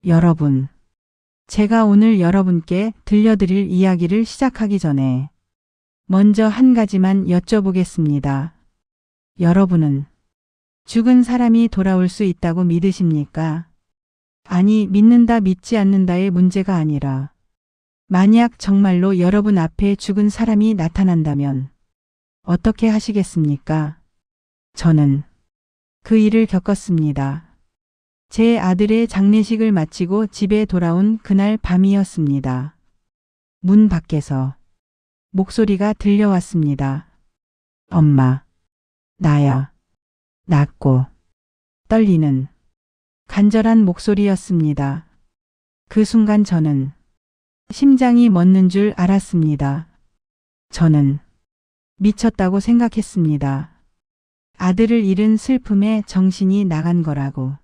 여러분, 제가 오늘 여러분께 들려드릴 이야기를 시작하기 전에 먼저 한 가지만 여쭤보겠습니다. 여러분은 죽은 사람이 돌아올 수 있다고 믿으십니까? 아니, 믿는다 믿지 않는다의 문제가 아니라 만약 정말로 여러분 앞에 죽은 사람이 나타난다면 어떻게 하시겠습니까? 저는 그 일을 겪었습니다. 제 아들의 장례식을 마치고 집에 돌아온 그날 밤이었습니다. 문 밖에서 목소리가 들려왔습니다. 엄마, 나야. 낮고 떨리는 간절한 목소리였습니다. 그 순간 저는 심장이 멎는 줄 알았습니다. 저는 미쳤다고 생각했습니다. 아들을 잃은 슬픔에 정신이 나간 거라고,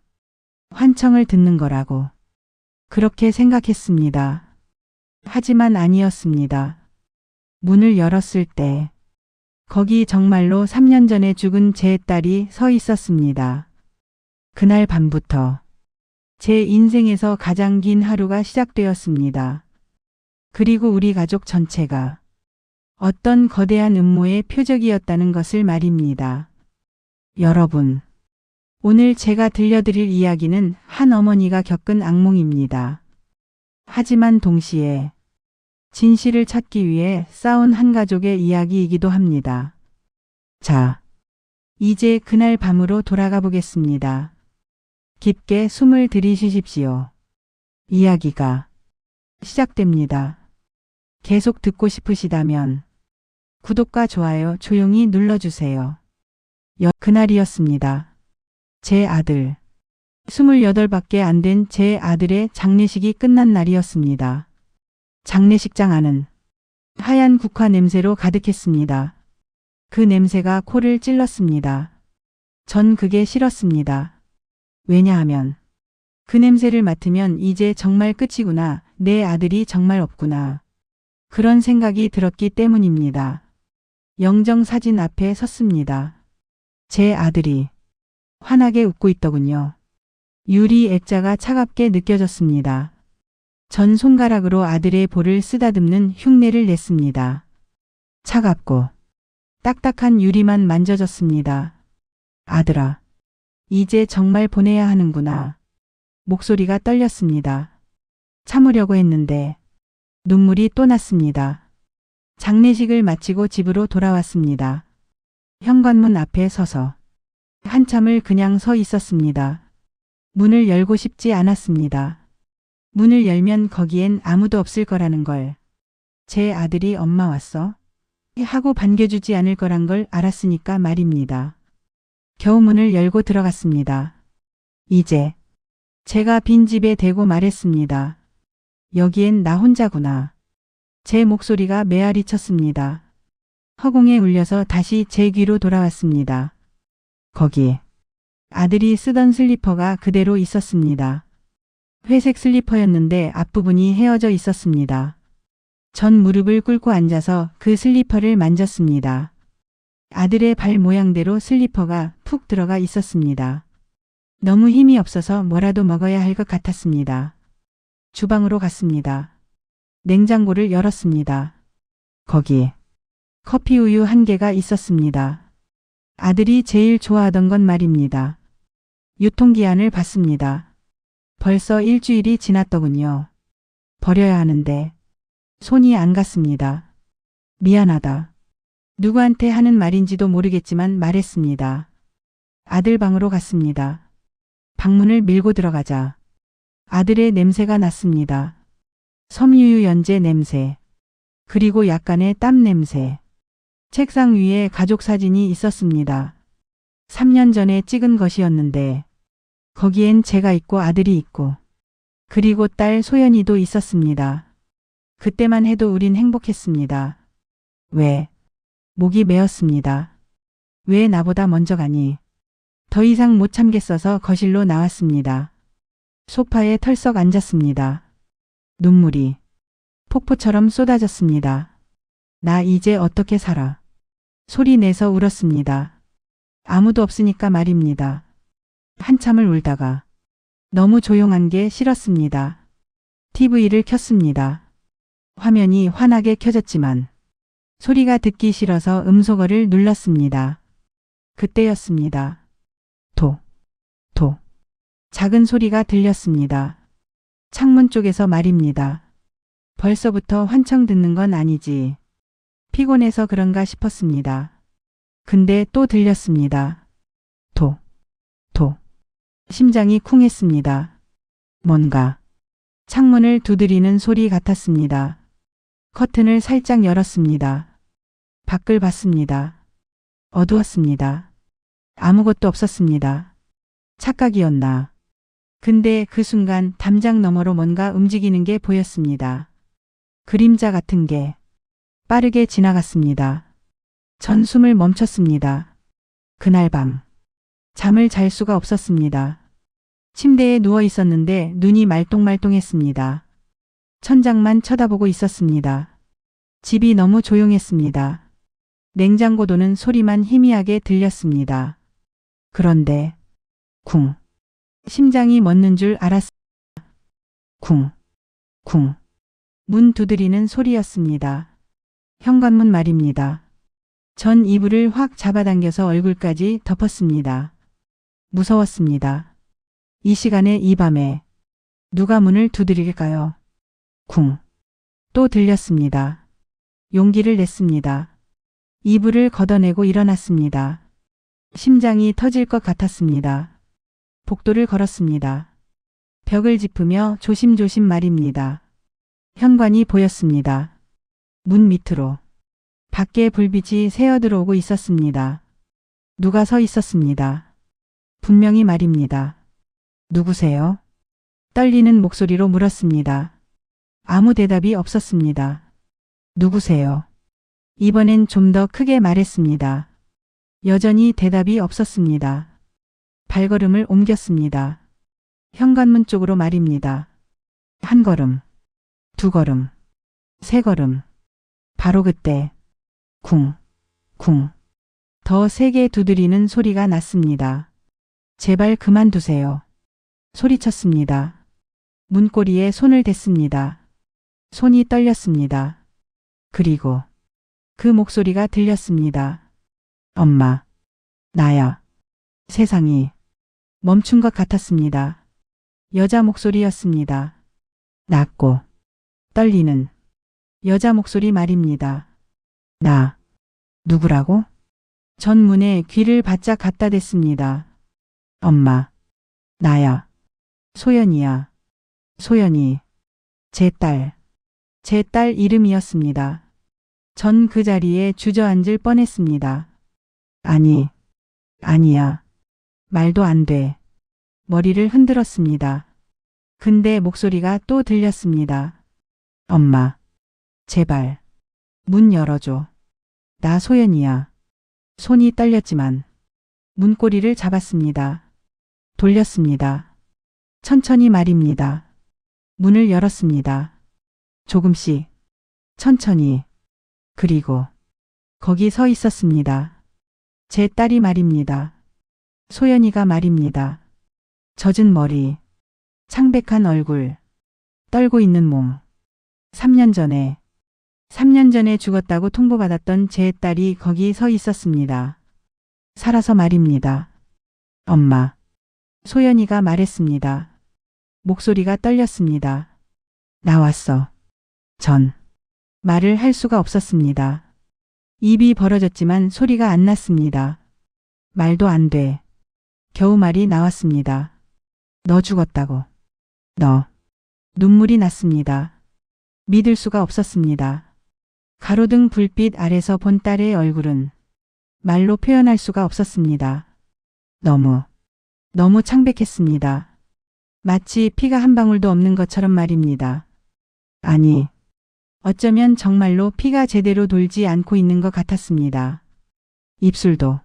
환청을 듣는 거라고 그렇게 생각했습니다. 하지만 아니었습니다. 문을 열었을 때 거기 정말로 3년 전에 죽은 제 딸이 서 있었습니다. 그날 밤부터 제 인생에서 가장 긴 하루가 시작되었습니다. 그리고 우리 가족 전체가 어떤 거대한 음모의 표적이었다는 것을 말입니다. 여러분, 오늘 제가 들려드릴 이야기는 한 어머니가 겪은 악몽입니다. 하지만 동시에 진실을 찾기 위해 싸운 한 가족의 이야기이기도 합니다. 자, 이제 그날 밤으로 돌아가 보겠습니다. 깊게 숨을 들이쉬십시오. 이야기가 시작됩니다. 계속 듣고 싶으시다면 구독과 좋아요 조용히 눌러주세요. 그날이었습니다. 제 아들, 28밖에 안 된 제 아들의 장례식이 끝난 날이었습니다. 장례식장 안은 하얀 국화 냄새로 가득했습니다. 그 냄새가 코를 찔렀습니다. 전 그게 싫었습니다. 왜냐하면 그 냄새를 맡으면 이제 정말 끝이구나, 내 아들이 정말 없구나. 그런 생각이 들었기 때문입니다. 영정사진 앞에 섰습니다. 제 아들이 환하게 웃고 있더군요. 유리 액자가 차갑게 느껴졌습니다. 전 손가락으로 아들의 볼을 쓰다듬는 흉내를 냈습니다. 차갑고 딱딱한 유리만 만져졌습니다. 아들아, 이제 정말 보내야 하는구나. 목소리가 떨렸습니다. 참으려고 했는데 눈물이 또 났습니다. 장례식을 마치고 집으로 돌아왔습니다. 현관문 앞에 서서 한참을 그냥 서 있었습니다. 문을 열고 싶지 않았습니다. 문을 열면 거기엔 아무도 없을 거라는 걸. 제 아들이 엄마 왔어? 하고 반겨주지 않을 거란 걸 알았으니까 말입니다. 겨우 문을 열고 들어갔습니다. 이제 제가 빈집에 대고 말했습니다. 여기엔 나 혼자구나. 제 목소리가 메아리 쳤습니다. 허공에 울려서 다시 제 귀로 돌아왔습니다. 거기 아들이 쓰던 슬리퍼가 그대로 있었습니다. 회색 슬리퍼였는데 앞부분이 헤어져 있었습니다. 전 무릎을 꿇고 앉아서 그 슬리퍼를 만졌습니다. 아들의 발 모양대로 슬리퍼가 푹 들어가 있었습니다. 너무 힘이 없어서 뭐라도 먹어야 할 것 같았습니다. 주방으로 갔습니다. 냉장고를 열었습니다. 거기 커피 우유 한 개가 있었습니다. 아들이 제일 좋아하던 건 말입니다. 유통기한을 봤습니다. 벌써 일주일이 지났더군요. 버려야 하는데 손이 안 갔습니다. 미안하다. 누구한테 하는 말인지도 모르겠지만 말했습니다. 아들 방으로 갔습니다. 방문을 밀고 들어가자 아들의 냄새가 났습니다. 섬유유 연제 냄새, 그리고 약간의 땀 냄새. 책상 위에 가족 사진이 있었습니다. 3년 전에 찍은 것이었는데 거기엔 제가 있고 아들이 있고 그리고 딸 소연이도 있었습니다. 그때만 해도 우린 행복했습니다. 왜? 목이 메었습니다. 왜 나보다 먼저 가니? 더 이상 못 참겠어서 거실로 나왔습니다. 소파에 털썩 앉았습니다. 눈물이 폭포처럼 쏟아졌습니다. 나 이제 어떻게 살아? 소리 내서 울었습니다. 아무도 없으니까 말입니다. 한참을 울다가 너무 조용한 게 싫었습니다. TV를 켰습니다. 화면이 환하게 켜졌지만 소리가 듣기 싫어서 음소거를 눌렀습니다. 그때였습니다. 도, 도. 작은 소리가 들렸습니다. 창문 쪽에서 말입니다. 벌써부터 환청 듣는 건 아니지. 피곤해서 그런가 싶었습니다. 근데 또 들렸습니다. 도, 도. 심장이 쿵했습니다. 뭔가 창문을 두드리는 소리 같았습니다. 커튼을 살짝 열었습니다. 밖을 봤습니다. 어두웠습니다. 아무것도 없었습니다. 착각이었나. 근데 그 순간 담장 너머로 뭔가 움직이는 게 보였습니다. 그림자 같은 게 빠르게 지나갔습니다. 전 숨을 멈췄습니다. 그날 밤 잠을 잘 수가 없었습니다. 침대에 누워 있었는데 눈이 말똥말똥했습니다. 천장만 쳐다보고 있었습니다. 집이 너무 조용했습니다. 냉장고 도는 소리만 희미하게 들렸습니다. 그런데 쿵. 심장이 멎는 줄 알았습니다. 쿵. 쿵. 문 두드리는 소리였습니다. 현관문 말입니다. 전 이불을 확 잡아당겨서 얼굴까지 덮었습니다. 무서웠습니다. 이 시간에 이 밤에 누가 문을 두드릴까요? 쿵. 또 들렸습니다. 용기를 냈습니다. 이불을 걷어내고 일어났습니다. 심장이 터질 것 같았습니다. 복도를 걸었습니다. 벽을 짚으며 조심조심 말입니다. 현관이 보였습니다. 문 밑으로 밖에 불빛이 새어들어오고 있었습니다. 누가 서 있었습니다. 분명히 말입니다. 누구세요? 떨리는 목소리로 물었습니다. 아무 대답이 없었습니다. 누구세요? 이번엔 좀 더 크게 말했습니다. 여전히 대답이 없었습니다. 발걸음을 옮겼습니다. 현관문 쪽으로 말입니다. 한 걸음, 두 걸음, 세 걸음. 바로 그때 쿵, 쿵. 더 세게 두드리는 소리가 났습니다. 제발 그만두세요. 소리쳤습니다. 문고리에 손을 댔습니다. 손이 떨렸습니다. 그리고 그 목소리가 들렸습니다. 엄마, 나야. 세상이 멈춘 것 같았습니다. 여자 목소리였습니다. 낮고 떨리는 여자 목소리 말입니다. 나, 누구라고? 전 문에 귀를 바짝 갖다 댔습니다. 엄마, 나야. 소연이야. 소연이. 제 딸. 제 딸 이름이었습니다. 전 그 자리에 주저앉을 뻔했습니다. 아니, 아니야. 말도 안 돼. 머리를 흔들었습니다. 근데 목소리가 또 들렸습니다. 엄마, 제발. 문 열어줘. 나 소연이야. 손이 떨렸지만 문고리를 잡았습니다. 돌렸습니다. 천천히 말입니다. 문을 열었습니다. 조금씩, 천천히. 그리고 거기 서 있었습니다. 제 딸이 말입니다. 소연이가 말입니다. 젖은 머리, 창백한 얼굴, 떨고 있는 몸. 3년 전에 죽었다고 통보받았던 제 딸이 거기 서 있었습니다. 살아서 말입니다. 엄마. 소연이가 말했습니다. 목소리가 떨렸습니다. 나왔어. 전 말을 할 수가 없었습니다. 입이 벌어졌지만 소리가 안 났습니다. 말도 안 돼. 겨우 말이 나왔습니다. 너 죽었다고. 너. 눈물이 났습니다. 믿을 수가 없었습니다. 가로등 불빛 아래서 본 딸의 얼굴은 말로 표현할 수가 없었습니다. 너무 창백했습니다. 마치 피가 한 방울도 없는 것처럼 말입니다. 아니, 어쩌면 정말로 피가 제대로 돌지 않고 있는 것 같았습니다. 입술도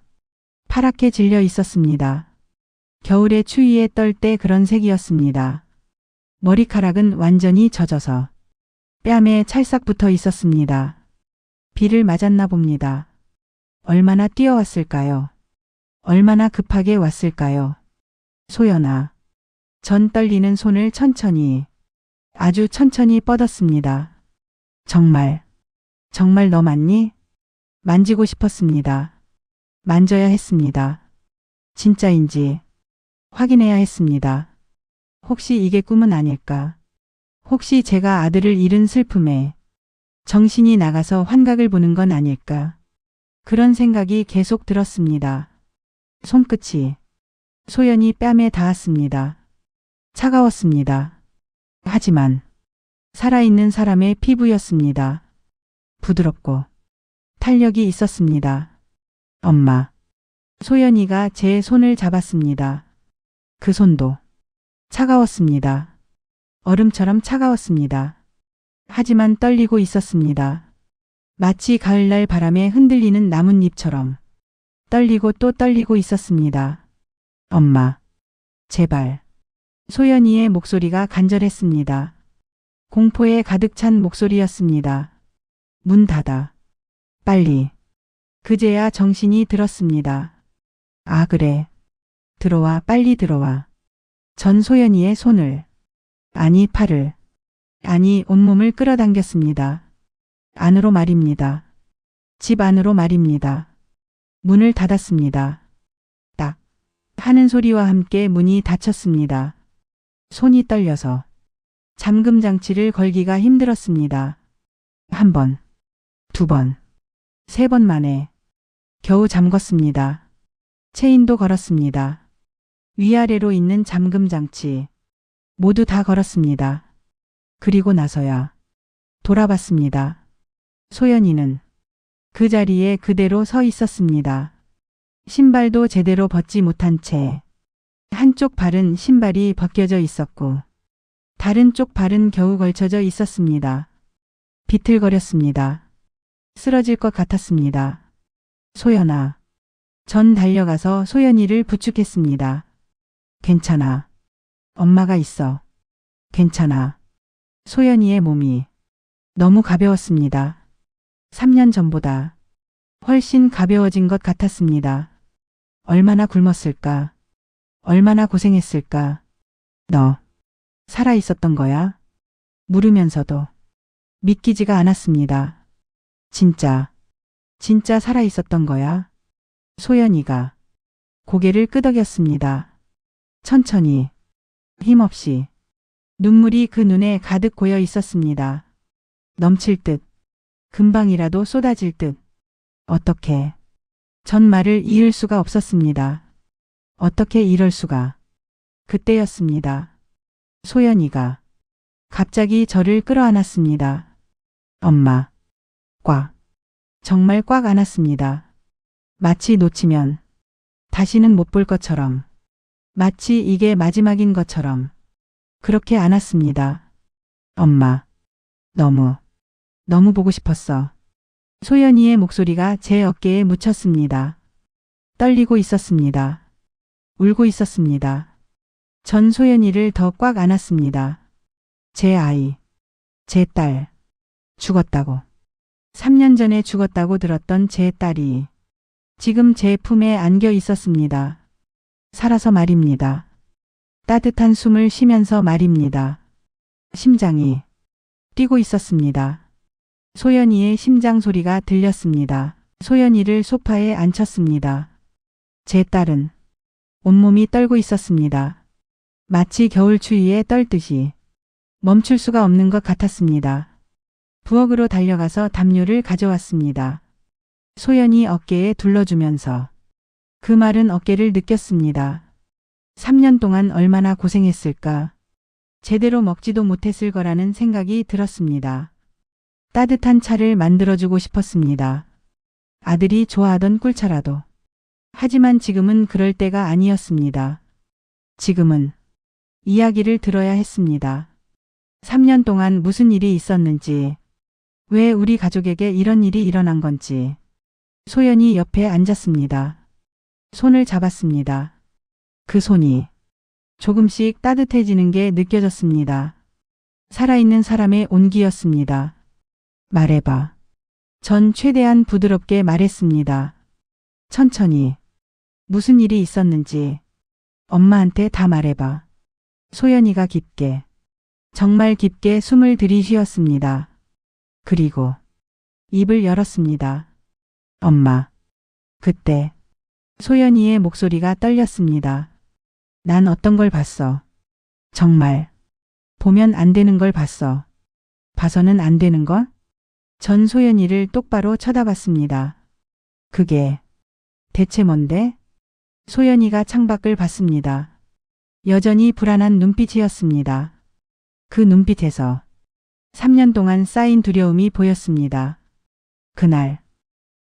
파랗게 질려 있었습니다. 겨울의 추위에 떨 때 그런 색이었습니다. 머리카락은 완전히 젖어서 뺨에 찰싹 붙어 있었습니다. 비를 맞았나 봅니다. 얼마나 뛰어왔을까요? 얼마나 급하게 왔을까요? 소연아. 전 떨리는 손을 천천히, 아주 천천히 뻗었습니다. 정말 너 맞니? 만지고 싶었습니다. 만져야 했습니다. 진짜인지 확인해야 했습니다. 혹시 이게 꿈은 아닐까? 혹시 제가 아들을 잃은 슬픔에 정신이 나가서 환각을 보는 건 아닐까? 그런 생각이 계속 들었습니다. 손끝이 소연이 뺨에 닿았습니다. 차가웠습니다. 하지만 살아있는 사람의 피부였습니다. 부드럽고 탄력이 있었습니다. 엄마. 소연이가 제 손을 잡았습니다. 그 손도 차가웠습니다. 얼음처럼 차가웠습니다. 하지만 떨리고 있었습니다. 마치 가을날 바람에 흔들리는 나뭇잎처럼 떨리고 또 떨리고 있었습니다. 엄마, 제발. 소연이의 목소리가 간절했습니다. 공포에 가득 찬 목소리였습니다. 문 닫아. 빨리. 그제야 정신이 들었습니다. 아, 그래. 들어와, 빨리 들어와. 전 소연이의 손을, 아니 팔을, 아니 온몸을 끌어당겼습니다. 안으로 말입니다. 집 안으로 말입니다. 문을 닫았습니다. 딱 하는 소리와 함께 문이 닫혔습니다. 손이 떨려서 잠금 장치를 걸기가 힘들었습니다. 한 번, 두 번, 세 번 만에 겨우 잠궜습니다. 체인도 걸었습니다. 위아래로 있는 잠금 장치 모두 다 걸었습니다. 그리고 나서야 돌아봤습니다. 소연이는 그 자리에 그대로 서 있었습니다. 신발도 제대로 벗지 못한 채 한쪽 발은 신발이 벗겨져 있었고 다른 쪽 발은 겨우 걸쳐져 있었습니다. 비틀거렸습니다. 쓰러질 것 같았습니다. 소연아. 전 달려가서 소연이를 부축했습니다. 괜찮아. 엄마가 있어. 괜찮아. 소연이의 몸이 너무 가벼웠습니다. 3년 전보다 훨씬 가벼워진 것 같았습니다. 얼마나 굶었을까? 얼마나 고생했을까? 너 살아 있었던 거야? 물으면서도 믿기지가 않았습니다. 진짜 살아 있었던 거야? 소연이가 고개를 끄덕였습니다. 천천히, 힘없이. 눈물이 그 눈에 가득 고여 있었습니다. 넘칠 듯, 금방이라도 쏟아질 듯. 어떻게? 전 말을 이을 수가 없었습니다. 어떻게 이럴 수가? 그때였습니다. 소연이가 갑자기 저를 끌어안았습니다. 엄마. 꽉. 정말 꽉 안았습니다. 마치 놓치면 다시는 못 볼 것처럼. 마치 이게 마지막인 것처럼. 그렇게 안았습니다. 엄마. 너무 보고 싶었어. 소연이의 목소리가 제 어깨에 묻혔습니다. 떨리고 있었습니다. 울고 있었습니다. 전 소연이를 더 꽉 안았습니다. 제 아이, 제 딸, 죽었다고. 3년 전에 죽었다고 들었던 제 딸이 지금 제 품에 안겨 있었습니다. 살아서 말입니다. 따뜻한 숨을 쉬면서 말입니다. 심장이 뛰고 있었습니다. 소연이의 심장 소리가 들렸습니다. 소연이를 소파에 앉혔습니다. 제 딸은 온몸이 떨고 있었습니다. 마치 겨울 추위에 떨듯이 멈출 수가 없는 것 같았습니다. 부엌으로 달려가서 담요를 가져왔습니다. 소연이 어깨에 둘러주면서 그 마른 어깨를 느꼈습니다. 3년 동안 얼마나 고생했을까. 제대로 먹지도 못했을 거라는 생각이 들었습니다. 따뜻한 차를 만들어주고 싶었습니다. 아들이 좋아하던 꿀차라도. 하지만 지금은 그럴 때가 아니었습니다. 지금은 이야기를 들어야 했습니다. 3년 동안 무슨 일이 있었는지, 왜 우리 가족에게 이런 일이 일어난 건지. 소연이 옆에 앉았습니다. 손을 잡았습니다. 그 손이 조금씩 따뜻해지는 게 느껴졌습니다. 살아있는 사람의 온기였습니다. 말해봐. 전 최대한 부드럽게 말했습니다. 천천히. 무슨 일이 있었는지 엄마한테 다 말해봐. 소연이가 깊게, 정말 깊게 숨을 들이쉬었습니다. 그리고 입을 열었습니다. 엄마. 그때 소연이의 목소리가 떨렸습니다. 난 어떤 걸 봤어. 정말 보면 안 되는 걸 봤어. 봐서는 안 되는 걸? 전 소연이를 똑바로 쳐다봤습니다. 그게 대체 뭔데? 소연이가 창밖을 봤습니다. 여전히 불안한 눈빛이었습니다. 그 눈빛에서 3년 동안 쌓인 두려움이 보였습니다. 그날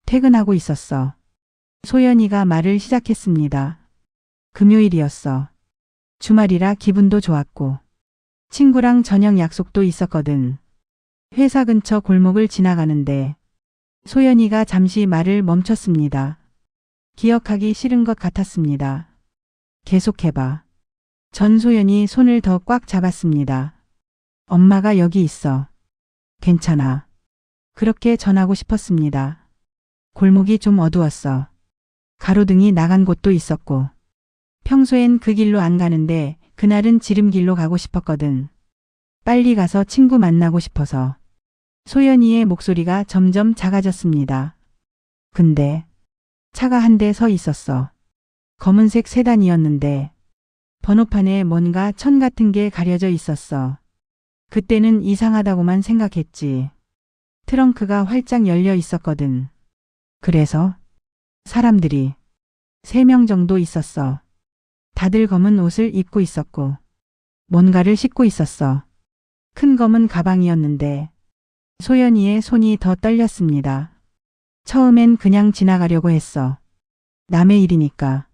퇴근하고 있었어. 소연이가 말을 시작했습니다. 금요일이었어. 주말이라 기분도 좋았고 친구랑 저녁 약속도 있었거든. 회사 근처 골목을 지나가는데 소연이가 잠시 말을 멈췄습니다. 기억하기 싫은 것 같았습니다. 계속해봐. 전소연이 손을 더 꽉 잡았습니다. 엄마가 여기 있어. 괜찮아. 그렇게 전하고 싶었습니다. 골목이 좀 어두웠어. 가로등이 나간 곳도 있었고 평소엔 그 길로 안 가는데 그날은 지름길로 가고 싶었거든. 빨리 가서 친구 만나고 싶어서. 소연이의 목소리가 점점 작아졌습니다. 근데 차가 한 대 서 있었어. 검은색 세단이었는데 번호판에 뭔가 천 같은 게 가려져 있었어. 그때는 이상하다고만 생각했지. 트렁크가 활짝 열려 있었거든. 그래서 사람들이 3명 정도 있었어. 다들 검은 옷을 입고 있었고 뭔가를 싣고 있었어. 큰 검은 가방이었는데 소연이의 손이 더 떨렸습니다. 처음엔 그냥 지나가려고 했어. 남의 일이니까.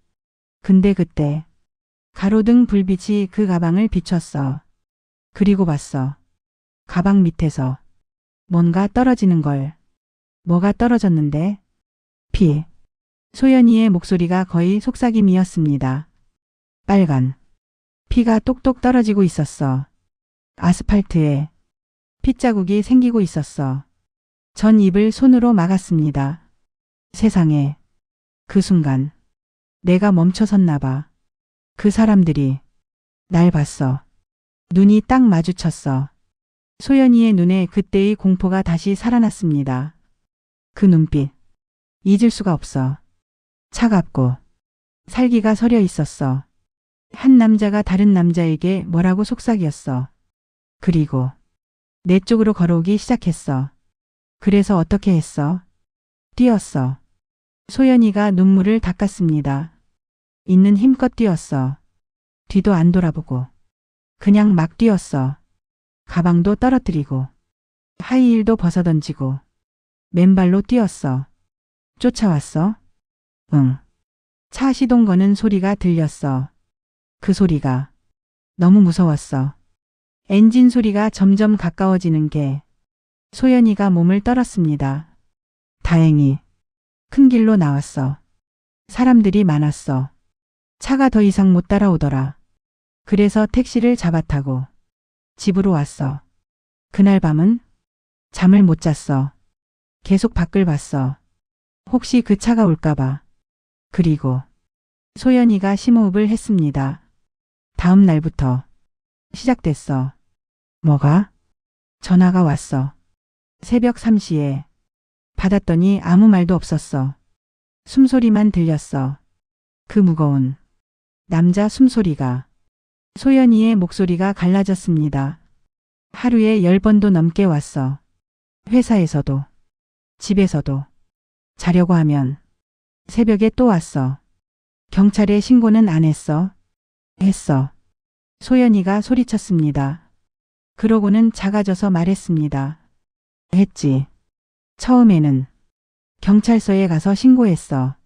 근데 그때 가로등 불빛이 그 가방을 비췄어. 그리고 봤어. 가방 밑에서 뭔가 떨어지는 걸. 뭐가 떨어졌는데? 피. 소연이의 목소리가 거의 속삭임이었습니다. 빨간. 피가 똑똑 떨어지고 있었어. 아스팔트에 핏자국이 생기고 있었어. 전 입을 손으로 막았습니다. 세상에. 그 순간 내가 멈춰섰나 봐. 그 사람들이 날 봤어. 눈이 딱 마주쳤어. 소연이의 눈에 그때의 공포가 다시 살아났습니다. 그 눈빛. 잊을 수가 없어. 차갑고 살기가 서려 있었어. 한 남자가 다른 남자에게 뭐라고 속삭였어. 그리고 내 쪽으로 걸어오기 시작했어. 그래서 어떻게 했어? 뛰었어. 소연이가 눈물을 닦았습니다. 있는 힘껏 뛰었어. 뒤도 안 돌아보고. 그냥 막 뛰었어. 가방도 떨어뜨리고. 하이힐도 벗어던지고. 맨발로 뛰었어. 쫓아왔어? 응. 차 시동 거는 소리가 들렸어. 그 소리가 너무 무서웠어. 엔진 소리가 점점 가까워지는 게 소연이가 몸을 떨었습니다. 다행히 큰 길로 나왔어. 사람들이 많았어. 차가 더 이상 못 따라오더라. 그래서 택시를 잡아타고 집으로 왔어. 그날 밤은 잠을 못 잤어. 계속 밖을 봤어. 혹시 그 차가 올까봐. 그리고 소연이가 심호흡을 했습니다. 다음 날부터 시작됐어. 뭐가? 전화가 왔어. 새벽 3시에. 받았더니 아무 말도 없었어. 숨소리만 들렸어. 그 무거운 남자 숨소리가. 소연이의 목소리가 갈라졌습니다. 하루에 10번도 넘게 왔어. 회사에서도, 집에서도. 자려고 하면 새벽에 또 왔어. 경찰에 신고는 안 했어? 했어. 소연이가 소리쳤습니다. 그러고는 작아져서 말했습니다. 했지. 처음에는 경찰서에 가서 신고했어.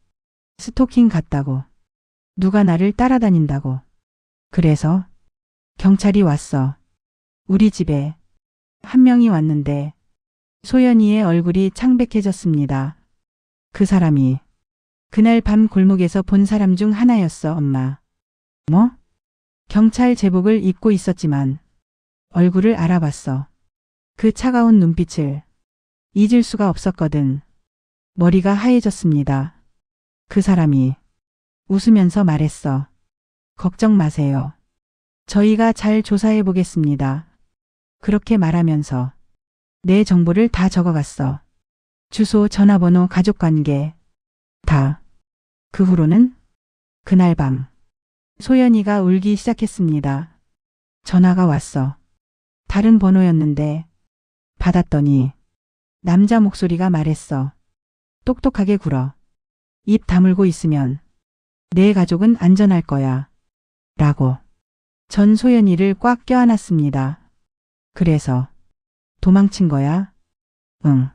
스토킹 같다고. 누가 나를 따라다닌다고. 그래서 경찰이 왔어. 우리 집에 한 명이 왔는데 소연이의 얼굴이 창백해졌습니다. 그 사람이 그날 밤 골목에서 본 사람 중 하나였어, 엄마. 뭐? 경찰 제복을 입고 있었지만 얼굴을 알아봤어. 그 차가운 눈빛을 잊을 수가 없었거든. 머리가 하얘졌습니다. 그 사람이 웃으면서 말했어. 걱정 마세요. 저희가 잘 조사해 보겠습니다. 그렇게 말하면서 내 정보를 다 적어갔어. 주소, 전화번호, 가족관계 다. 그 후로는 그날 밤 소연이가 울기 시작했습니다. 전화가 왔어. 다른 번호였는데 받았더니 남자 목소리가 말했어. 똑똑하게 굴어. 입 다물고 있으면 내 가족은 안전할 거야. 라고. 전 소연이를 꽉 껴안았습니다. 그래서 도망친 거야? 응.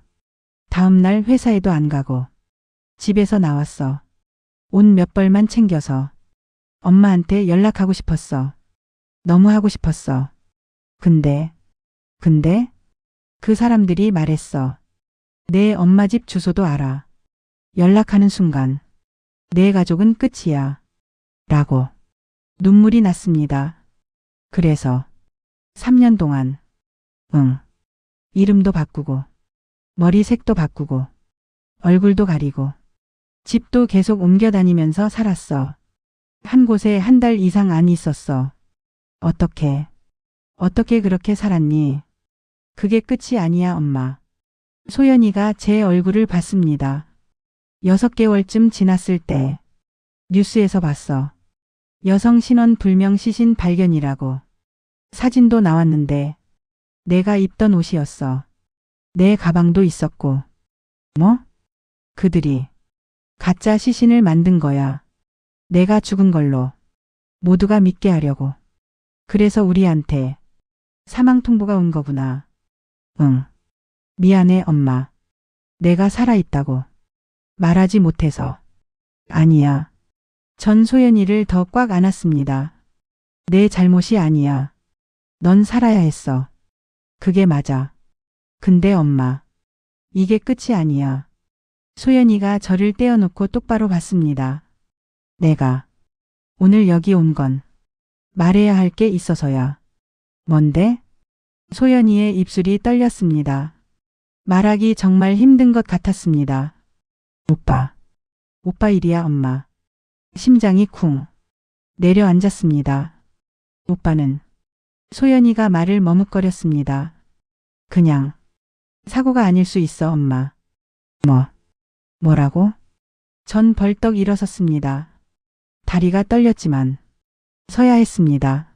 다음날 회사에도 안 가고 집에서 나왔어. 옷 몇 벌만 챙겨서 엄마한테 연락하고 싶었어. 너무 하고 싶었어. 근데 그 사람들이 말했어. 내 엄마 집 주소도 알아. 연락하는 순간 내 가족은 끝이야. 라고. 눈물이 났습니다. 그래서 3년 동안 이름도 바꾸고 머리색도 바꾸고 얼굴도 가리고 집도 계속 옮겨 다니면서 살았어. 한 곳에 한 달 이상 안 있었어. 어떻게 그렇게 살았니? 그게 끝이 아니야, 엄마. 소연이가 제 얼굴을 봤습니다. 6개월쯤 지났을 때 뉴스에서 봤어. 여성 신원 불명 시신 발견이라고. 사진도 나왔는데 내가 입던 옷이었어. 내 가방도 있었고. 뭐? 그들이 가짜 시신을 만든 거야. 내가 죽은 걸로 모두가 믿게 하려고. 그래서 우리한테 사망 통보가 온 거구나. 응. 미안해, 엄마. 내가 살아있다고 말하지 못해서. 아니야. 전 소연이를 더 꽉 안았습니다. 내 잘못이 아니야. 넌 살아야 했어. 그게 맞아. 근데 엄마, 이게 끝이 아니야. 소연이가 저를 떼어놓고 똑바로 봤습니다. 내가 오늘 여기 온 건 말해야 할 게 있어서야. 뭔데? 소연이의 입술이 떨렸습니다. 말하기 정말 힘든 것 같았습니다. 오빠 일이야, 엄마. 심장이 쿵 내려앉았습니다. 오빠는 소연이가 말을 머뭇거렸습니다. 그냥 사고가 아닐 수 있어, 엄마. 뭐라고? 전 벌떡 일어섰습니다. 다리가 떨렸지만 서야 했습니다.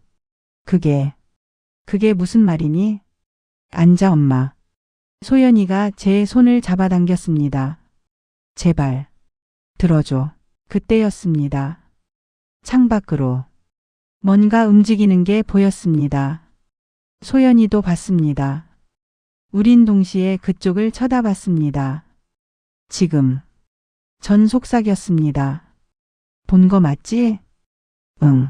그게 무슨 말이니? 앉아, 엄마. 소연이가 제 손을 잡아당겼습니다. 제발 들어줘. 그때였습니다. 창밖으로 뭔가 움직이는 게 보였습니다. 소연이도 봤습니다. 우린 동시에 그쪽을 쳐다봤습니다. 지금 전 속삭였습니다. 본 거 맞지? 응.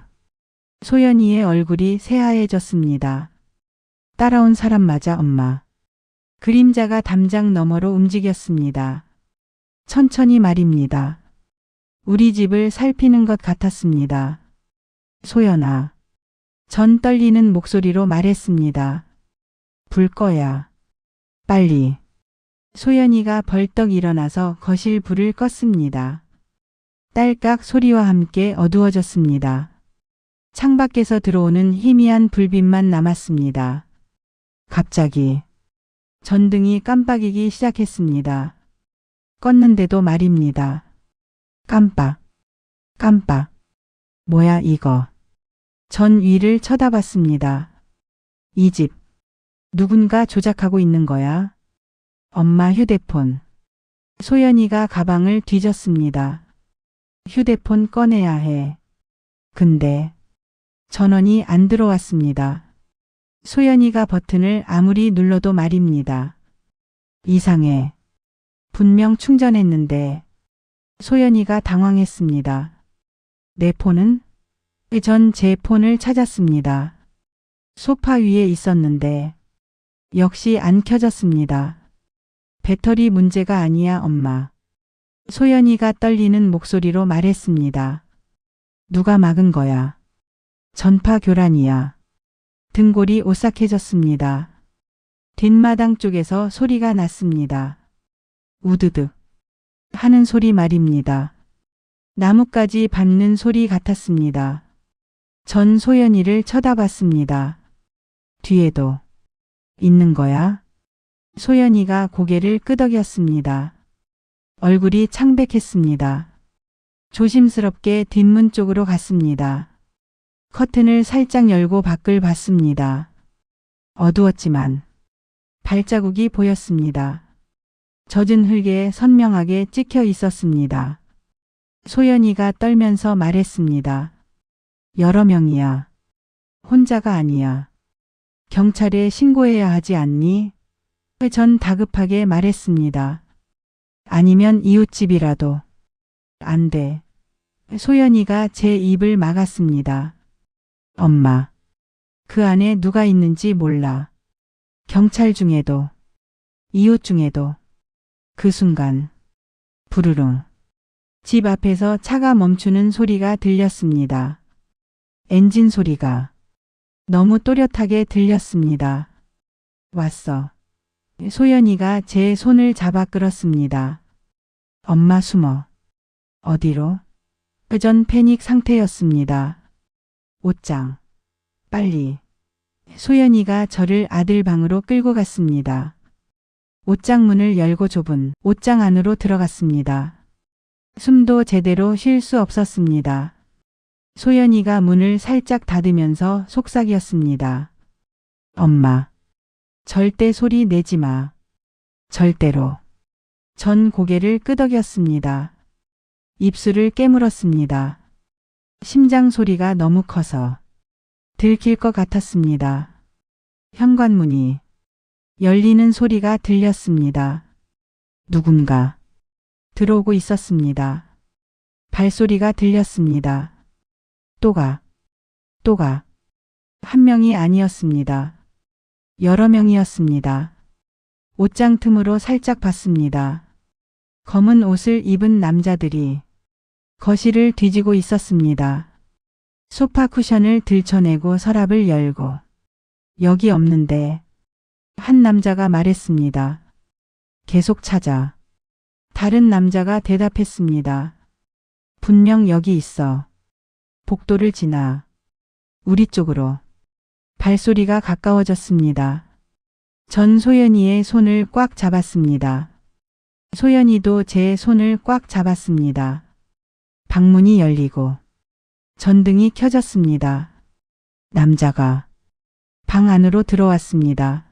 소연이의 얼굴이 새하얘졌습니다. 따라온 사람 맞아, 엄마. 그림자가 담장 너머로 움직였습니다. 천천히 말입니다. 우리 집을 살피는 것 같았습니다. 소연아. 전 떨리는 목소리로 말했습니다. 불 꺼야. 빨리. 소연이가 벌떡 일어나서 거실 불을 껐습니다. 딸깍 소리와 함께 어두워졌습니다. 창밖에서 들어오는 희미한 불빛만 남았습니다. 갑자기 전등이 깜빡이기 시작했습니다. 껐는데도 말입니다. 깜빡. 뭐야 이거. 전 위를 쳐다봤습니다. 이 집 누군가 조작하고 있는 거야? 엄마 휴대폰. 소연이가 가방을 뒤졌습니다. 휴대폰 꺼내야 해. 근데 전원이 안 들어왔습니다. 소연이가 버튼을 아무리 눌러도 말입니다. 이상해. 분명 충전했는데. 소연이가 당황했습니다. 내 폰은? 전 제 폰을 찾았습니다. 소파 위에 있었는데 역시 안 켜졌습니다. 배터리 문제가 아니야, 엄마. 소연이가 떨리는 목소리로 말했습니다. 누가 막은 거야? 전파 교란이야. 등골이 오싹해졌습니다. 뒷마당 쪽에서 소리가 났습니다. 우드득 하는 소리 말입니다. 나뭇가지 밟는 소리 같았습니다. 전 소연이를 쳐다봤습니다. 뒤에도 있는 거야? 소연이가 고개를 끄덕였습니다. 얼굴이 창백했습니다. 조심스럽게 뒷문 쪽으로 갔습니다. 커튼을 살짝 열고 밖을 봤습니다. 어두웠지만 발자국이 보였습니다. 젖은 흙에 선명하게 찍혀 있었습니다. 소연이가 떨면서 말했습니다. 여러 명이야. 혼자가 아니야. 경찰에 신고해야 하지 않니? 전 다급하게 말했습니다. 아니면 이웃집이라도. 안 돼. 소연이가 제 입을 막았습니다. 엄마. 그 안에 누가 있는지 몰라. 경찰 중에도, 이웃 중에도. 그 순간, 부르릉. 집 앞에서 차가 멈추는 소리가 들렸습니다. 엔진 소리가 너무 또렷하게 들렸습니다. 왔어. 소연이가 제 손을 잡아 끌었습니다. 엄마 숨어. 어디로? 전 패닉 상태였습니다. 옷장. 빨리. 소연이가 저를 아들 방으로 끌고 갔습니다. 옷장 문을 열고 좁은 옷장 안으로 들어갔습니다. 숨도 제대로 쉴 수 없었습니다. 소연이가 문을 살짝 닫으면서 속삭였습니다. 엄마. 절대 소리 내지 마. 절대로. 전 고개를 끄덕였습니다. 입술을 깨물었습니다. 심장 소리가 너무 커서 들킬 것 같았습니다. 현관문이 열리는 소리가 들렸습니다. 누군가 들어오고 있었습니다. 발소리가 들렸습니다. 또가. 한 명이 아니었습니다. 여러 명이었습니다. 옷장 틈으로 살짝 봤습니다. 검은 옷을 입은 남자들이 거실을 뒤지고 있었습니다. 소파 쿠션을 들춰내고 서랍을 열고 여기 없는데 한 남자가 말했습니다. 계속 찾아. 다른 남자가 대답했습니다. 분명 여기 있어. 복도를 지나 우리 쪽으로. 발소리가 가까워졌습니다. 전 소연이의 손을 꽉 잡았습니다. 소연이도 제 손을 꽉 잡았습니다. 방문이 열리고 전등이 켜졌습니다. 남자가 방 안으로 들어왔습니다.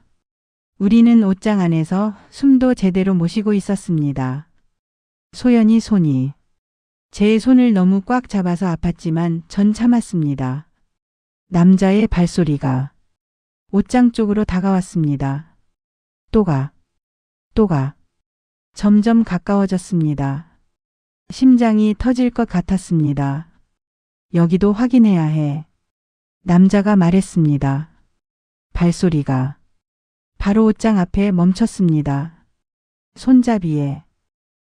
우리는 옷장 안에서 숨도 제대로 못 쉬고 있었습니다. 소연이 손이 제 손을 너무 꽉 잡아서 아팠지만 전 참았습니다. 남자의 발소리가 옷장 쪽으로 다가왔습니다. 또가. 점점 가까워졌습니다. 심장이 터질 것 같았습니다. 여기도 확인해야 해. 남자가 말했습니다. 발소리가 바로 옷장 앞에 멈췄습니다. 손잡이에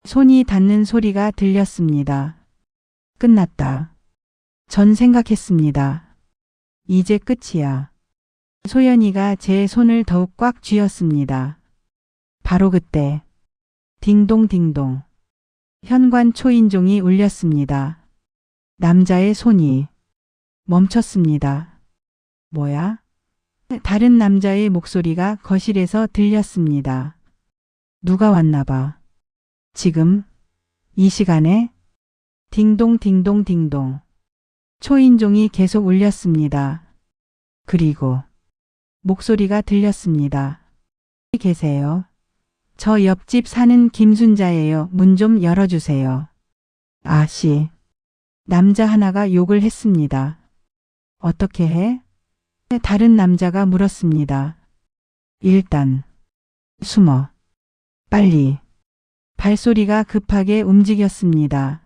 손이 닿는 소리가 들렸습니다. 끝났다. 전 생각했습니다. 이제 끝이야. 소연이가 제 손을 더욱 꽉 쥐었습니다. 바로 그때 딩동딩동 현관 초인종이 울렸습니다. 남자의 손이 멈췄습니다. 뭐야? 다른 남자의 목소리가 거실에서 들렸습니다. 누가 왔나 봐. 지금? 이 시간에? 딩동딩동딩동. 초인종이 계속 울렸습니다. 그리고 목소리가 들렸습니다. 계세요? 저 옆집 사는 김순자예요. 문 좀 열어주세요. 아씨. 남자 하나가 욕을 했습니다. 어떻게 해? 다른 남자가 물었습니다. 일단 숨어. 빨리. 발소리가 급하게 움직였습니다.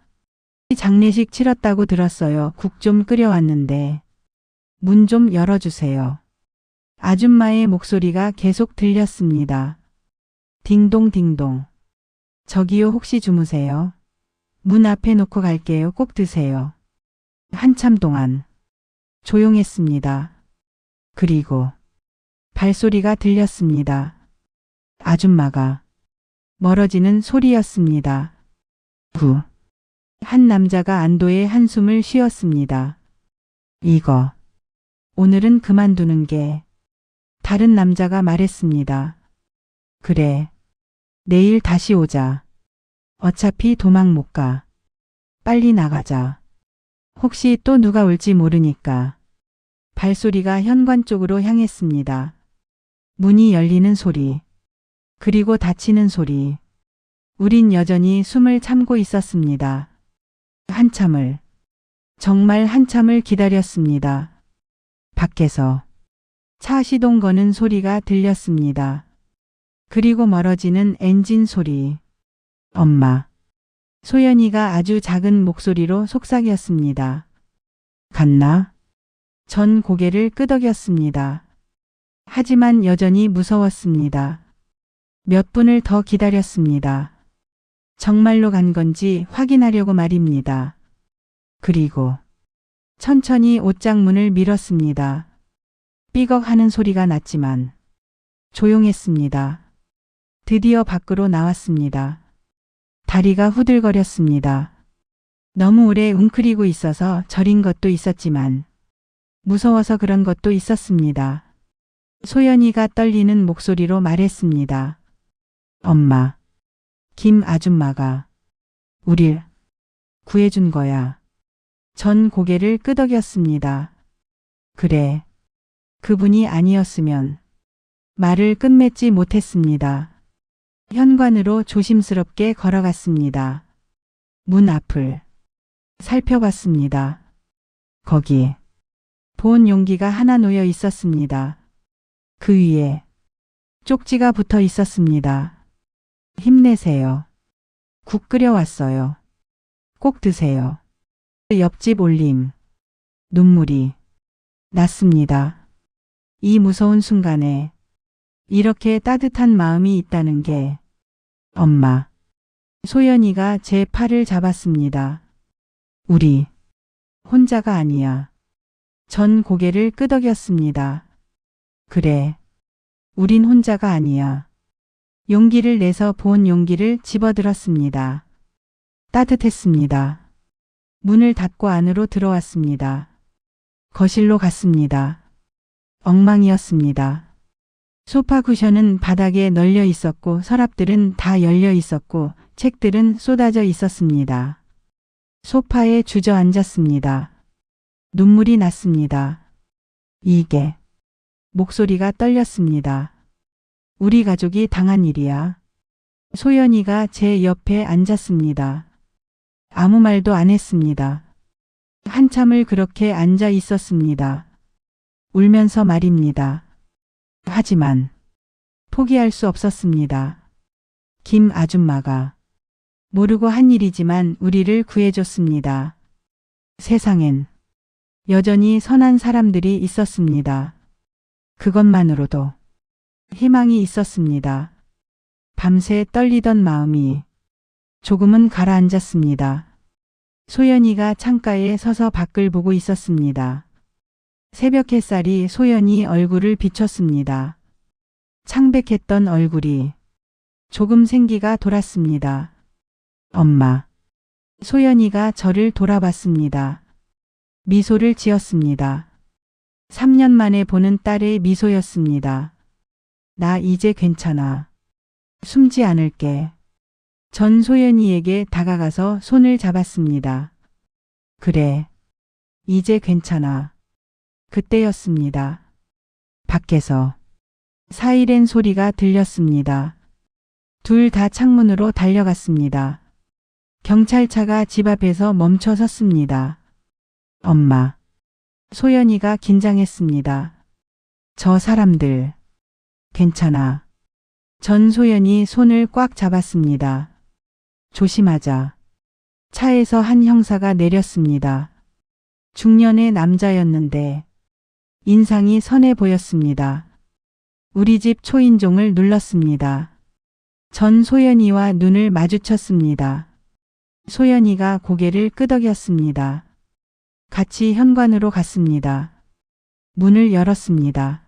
장례식 치렀다고 들었어요. 국 좀 끓여왔는데. 문 좀 열어주세요. 아줌마의 목소리가 계속 들렸습니다. 딩동딩동. 저기요, 혹시 주무세요? 문 앞에 놓고 갈게요. 꼭 드세요. 한참 동안 조용했습니다. 그리고 발소리가 들렸습니다. 아줌마가 멀어지는 소리였습니다. 한 남자가 안도의 한숨을 쉬었습니다. 이거 오늘은 그만두는 게. 다른 남자가 말했습니다. 그래. 내일 다시 오자. 어차피 도망 못 가. 빨리 나가자. 혹시 또 누가 올지 모르니까. 발소리가 현관 쪽으로 향했습니다. 문이 열리는 소리. 그리고 닫히는 소리. 우린 여전히 숨을 참고 있었습니다. 한참을, 정말 한참을 기다렸습니다. 밖에서 차 시동 거는 소리가 들렸습니다. 그리고 멀어지는 엔진 소리. 엄마. 소연이가 아주 작은 목소리로 속삭였습니다. 갔나? 전 고개를 끄덕였습니다. 하지만 여전히 무서웠습니다. 몇 분을 더 기다렸습니다. 정말로 간 건지 확인하려고 말입니다. 그리고 천천히 옷장문을 밀었습니다. 삐걱 하는 소리가 났지만 조용했습니다. 드디어 밖으로 나왔습니다. 다리가 후들거렸습니다. 너무 오래 웅크리고 있어서 저린 것도 있었지만 무서워서 그런 것도 있었습니다. 소연이가 떨리는 목소리로 말했습니다. 엄마, 김 아줌마가 우릴 구해준 거야. 전 고개를 끄덕였습니다. 그래. 그분이 아니었으면 말을 끝맺지 못했습니다. 현관으로 조심스럽게 걸어갔습니다. 문 앞을 살펴봤습니다. 거기 보온 용기가 하나 놓여 있었습니다. 그 위에 쪽지가 붙어 있었습니다. 힘내세요. 국 끓여왔어요. 꼭 드세요. 옆집 올림. 눈물이 났습니다. 이 무서운 순간에 이렇게 따뜻한 마음이 있다는 게. 엄마. 소연이가 제 팔을 잡았습니다. 우리 혼자가 아니야. 전 고개를 끄덕였습니다. 그래. 우린 혼자가 아니야. 용기를 내서 보온 용기를 집어들었습니다. 따뜻했습니다. 문을 닫고 안으로 들어왔습니다. 거실로 갔습니다. 엉망이었습니다. 소파 쿠션은 바닥에 널려 있었고 서랍들은 다 열려 있었고 책들은 쏟아져 있었습니다. 소파에 주저앉았습니다. 눈물이 났습니다. 이게. 목소리가 떨렸습니다. 우리 가족이 당한 일이야. 소연이가 제 옆에 앉았습니다. 아무 말도 안 했습니다. 한참을 그렇게 앉아 있었습니다. 울면서 말입니다. 하지만 포기할 수 없었습니다. 김 아줌마가 모르고 한 일이지만 우리를 구해줬습니다. 세상엔 여전히 선한 사람들이 있었습니다. 그것만으로도 희망이 있었습니다. 밤새 떨리던 마음이 조금은 가라앉았습니다. 소연이가 창가에 서서 밖을 보고 있었습니다. 새벽 햇살이 소연이 얼굴을 비췄습니다. 창백했던 얼굴이 조금 생기가 돌았습니다. 엄마. 소연이가 저를 돌아봤습니다. 미소를 지었습니다. 3년 만에 보는 딸의 미소였습니다. 나 이제 괜찮아. 숨지 않을게. 전 소연이에게 다가가서 손을 잡았습니다. 그래. 이제 괜찮아. 그때였습니다. 밖에서 사이렌 소리가 들렸습니다. 둘 다 창문으로 달려갔습니다. 경찰차가 집 앞에서 멈춰 섰습니다. 엄마. 소연이가 긴장했습니다. 저 사람들. 괜찮아. 전 소연이 손을 꽉 잡았습니다. 조심하자. 차에서 한 형사가 내렸습니다. 중년의 남자였는데 인상이 선해 보였습니다. 우리 집 초인종을 눌렀습니다. 전 소연이와 눈을 마주쳤습니다. 소연이가 고개를 끄덕였습니다. 같이 현관으로 갔습니다. 문을 열었습니다.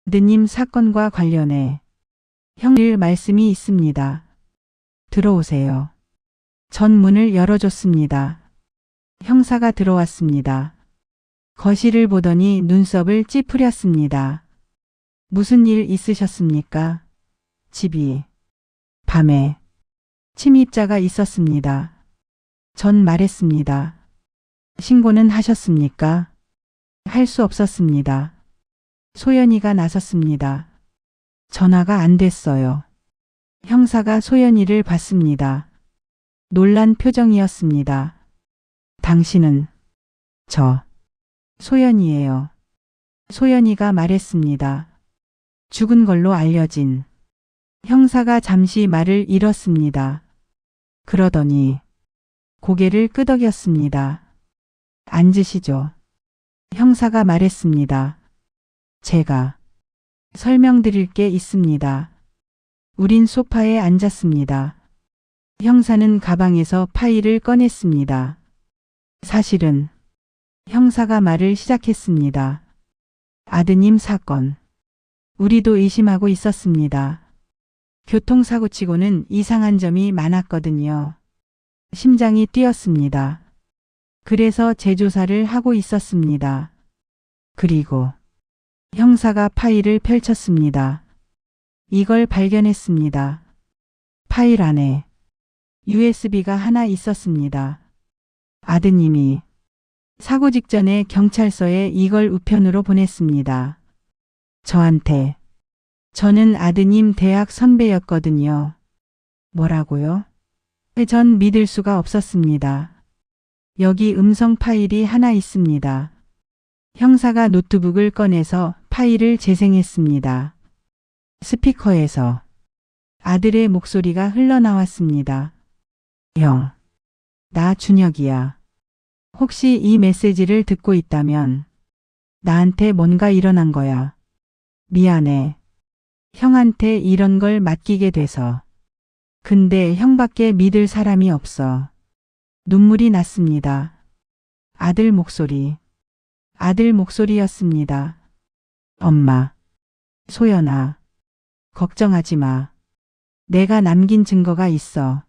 아드님 사건과 관련해 형님 말씀이 있습니다. 들어오세요. 전 문을 열어줬습니다. 형사가 들어왔습니다. 거실을 보더니 눈썹을 찌푸렸습니다. 무슨 일 있으셨습니까? 집이 밤에 침입자가 있었습니다. 전 말했습니다. 신고는 하셨습니까? 할 수 없었습니다. 소연이가 나섰습니다. 전화가 안 됐어요. 형사가 소연이를 봤습니다. 놀란 표정이었습니다. 당신은 저 소연이에요. 소연이가 말했습니다. 죽은 걸로 알려진. 형사가 잠시 말을 잃었습니다. 그러더니 고개를 끄덕였습니다. 앉으시죠. 형사가 말했습니다. 제가 설명드릴 게 있습니다. 우린 소파에 앉았습니다. 형사는 가방에서 파일을 꺼냈습니다. 사실은 형사가 말을 시작했습니다. 아드님 사건. 우리도 의심하고 있었습니다. 교통사고치고는 이상한 점이 많았거든요. 심장이 뛰었습니다. 그래서 재조사를 하고 있었습니다. 그리고 형사가 파일을 펼쳤습니다. 이걸 발견했습니다. 파일 안에 USB가 하나 있었습니다. 아드님이 사고 직전에 경찰서에 이걸 우편으로 보냈습니다. 저한테. 저는 아드님 대학 선배였거든요. 뭐라고요? 전 믿을 수가 없었습니다. 여기 음성 파일이 하나 있습니다. 형사가 노트북을 꺼내서 파일을 재생했습니다. 스피커에서 아들의 목소리가 흘러나왔습니다. 형, 나 준혁이야. 혹시 이 메시지를 듣고 있다면 나한테 뭔가 일어난 거야. 미안해. 형한테 이런 걸 맡기게 돼서. 근데 형밖에 믿을 사람이 없어. 눈물이 났습니다. 아들 목소리. 아들 목소리였습니다. 엄마. 소연아. 걱정하지 마. 내가 남긴 증거가 있어.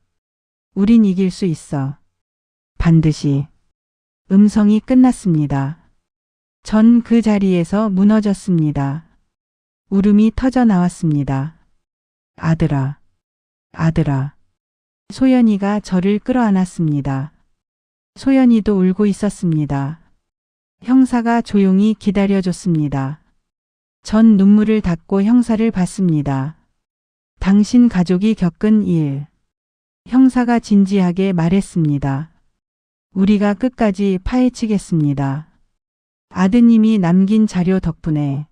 우린 이길 수 있어. 반드시. 음성이 끝났습니다. 전 그 자리에서 무너졌습니다. 울음이 터져 나왔습니다. 아들아. 아들아. 소연이가 저를 끌어안았습니다. 소연이도 울고 있었습니다. 형사가 조용히 기다려줬습니다. 전 눈물을 닦고 형사를 봤습니다. 당신 가족이 겪은 일. 형사가 진지하게 말했습니다. 우리가 끝까지 파헤치겠습니다. 아드님이 남긴 자료 덕분에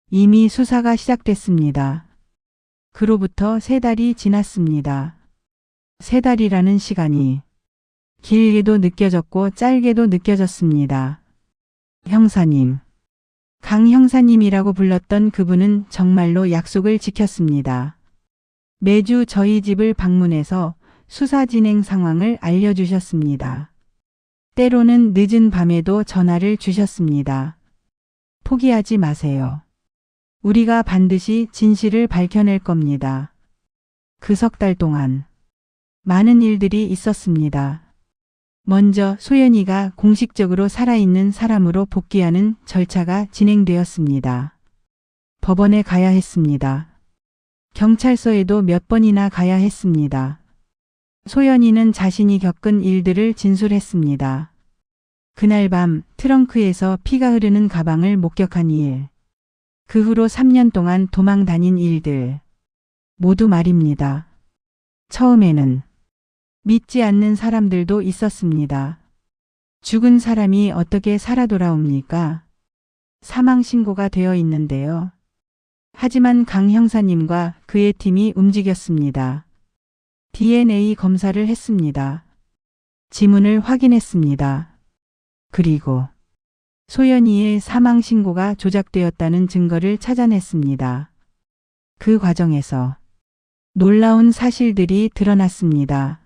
이미 수사가 시작됐습니다. 그로부터 3달이 지났습니다. 3달이라는 시간이 길게도 느껴졌고 짧게도 느껴졌습니다. 형사님. 강 형사님이라고 불렀던 그분은 정말로 약속을 지켰습니다. 매주 저희 집을 방문해서 수사 진행 상황을 알려주셨습니다. 때로는 늦은 밤에도 전화를 주셨습니다. 포기하지 마세요. 우리가 반드시 진실을 밝혀낼 겁니다. 그 석 달 동안 많은 일들이 있었습니다. 먼저 소연이가 공식적으로 살아있는 사람으로 복귀하는 절차가 진행되었습니다. 법원에 가야 했습니다. 경찰서에도 몇 번이나 가야 했습니다. 소연이는 자신이 겪은 일들을 진술했습니다. 그날 밤 트렁크에서 피가 흐르는 가방을 목격한 일. 그 후로 3년 동안 도망 다닌 일들. 모두 말입니다. 처음에는 믿지 않는 사람들도 있었습니다. 죽은 사람이 어떻게 살아 돌아옵니까? 사망신고가 되어 있는데요. 하지만 강 형사님과 그의 팀이 움직였습니다. DNA 검사를 했습니다. 지문을 확인했습니다. 그리고 소연이의 사망신고가 조작되었다는 증거를 찾아냈습니다. 그 과정에서 놀라운 사실들이 드러났습니다.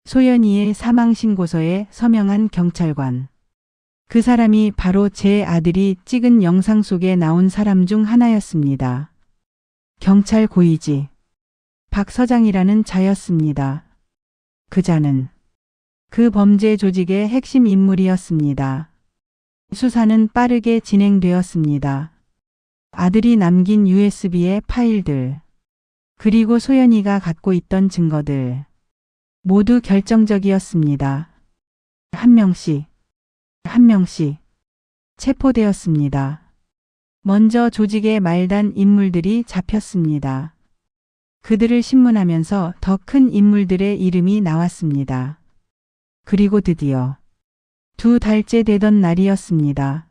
소연이의 사망신고서에 서명한 경찰관. 그 사람이 바로 제 아들이 찍은 영상 속에 나온 사람 중 하나였습니다. 경찰 고위직 박 서장이라는 자였습니다. 그 자는 그 범죄 조직의 핵심 인물이었습니다. 수사는 빠르게 진행되었습니다. 아들이 남긴 USB의 파일들, 그리고 소연이가 갖고 있던 증거들, 모두 결정적이었습니다. 한 명씩 체포되었습니다. 먼저 조직의 말단 인물들이 잡혔습니다. 그들을 신문하면서 더 큰 인물들의 이름이 나왔습니다. 그리고 드디어 2달째 되던 날이었습니다.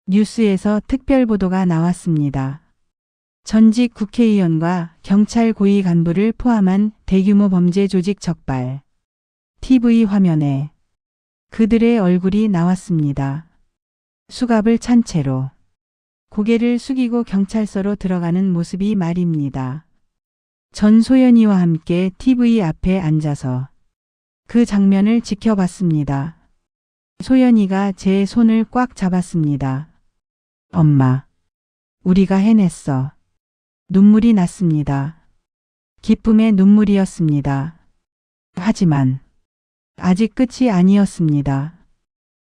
뉴스에서 특별 보도가 나왔습니다. 전직 국회의원과 경찰 고위 간부를 포함한 대규모 범죄 조직 적발. TV 화면에 그들의 얼굴이 나왔습니다. 수갑을 찬 채로 고개를 숙이고 경찰서로 들어가는 모습이 말입니다. 전 소연이와 함께 TV 앞에 앉아서 그 장면을 지켜봤습니다. 소연이가 제 손을 꽉 잡았습니다. 엄마, 우리가 해냈어. 눈물이 났습니다. 기쁨의 눈물이었습니다. 하지만 아직 끝이 아니었습니다.